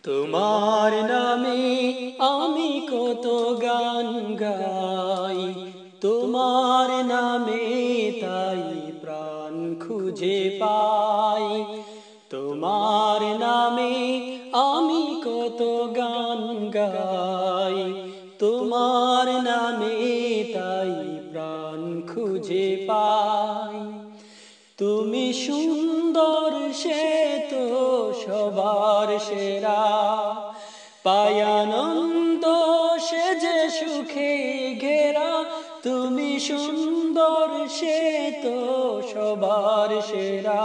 তোমার নামে আমি কত গান গাই, তোমার নামে তাই প্রাণ খুঁজে পাই। তোমার নামে আমি কত গান গাই, তোমার নামে তাই প্রাণ খুঁজে পাই। তুমি সুন্দর সে তো সবার সেরা, পাই আনন্দ সে যে সুখে ঘেরা। তুমি সুন্দর সে তো সবার সেরা,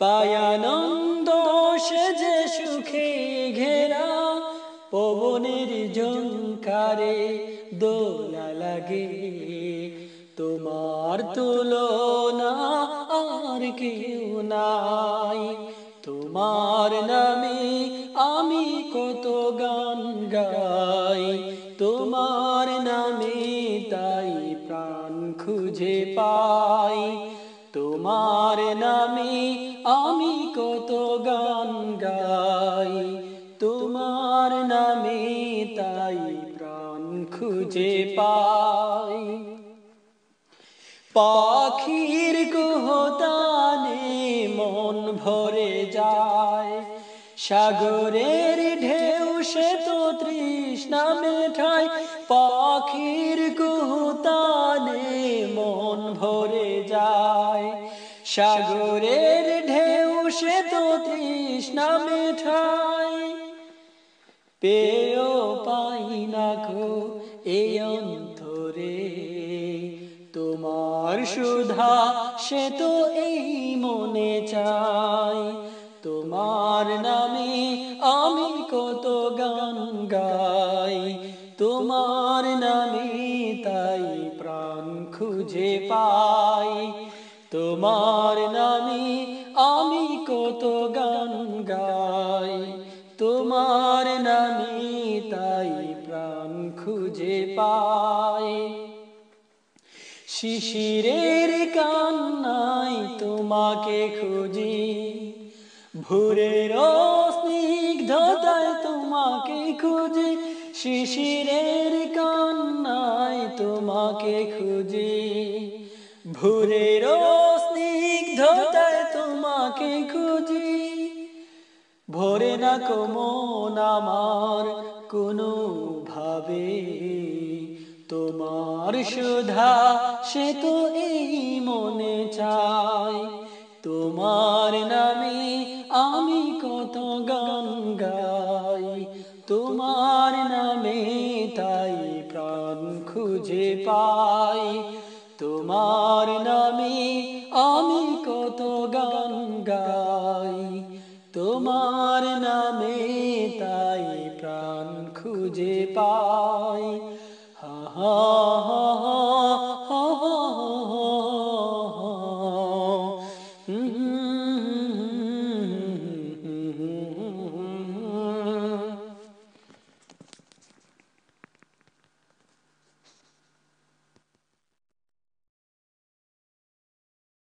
পাই আনন্দ সে যে সুখে ঘেরা। পবনের ঝংকারে দোলা লাগে, তোমার তুলনা আর কেউ নাই। তোমার নামে আমি কত গান গাই, তোমার নামে তাই প্রাণ খুঁজে পাই। তোমার নামে আমি কত গান গাই, তোমার নামে তাই প্রাণ খুঁজে পাই। পাখির কুহতানে মন ভরে যায়, সাগরের ঢেউ সে তো তৃষ্ণা মেটায়। পাখির কুহতানে মন ভরে যায়, সাগরের ঢেউ সে তো তৃষ্ণা মেটায়। পেয়েও পাই না গো এই অন্তরে, তোমার সুধা সে তো এই মনে চাই। তোমার নামে আমি কত গান গাই, তোমার নামে তাই প্রাণ খুঁজে পাই। তোমার নামে আমি কত গান গাই, তোমার নামে তাই প্রাণ খুঁজে পাই। শিশিরের কান্নায় তোমাকে খুঁজি, ভোরের স্নিগ্ধতায় তোমাকে খুঁজি। শিশিরের কান্নায় তোমাকে খুঁজি, ভোরের স্নিগ্ধতায় তোমাকে খুঁজি। ভরে না কো মন আমার কোনো ভাবে, তোমার সুধা সে তো এই মনে চাই। তোমার নামে আমি কত গান গাই, তোমার নামে তাই প্রাণ খুঁজে পাই। তোমার নামে আমি কত গান গাই, তোমার নামে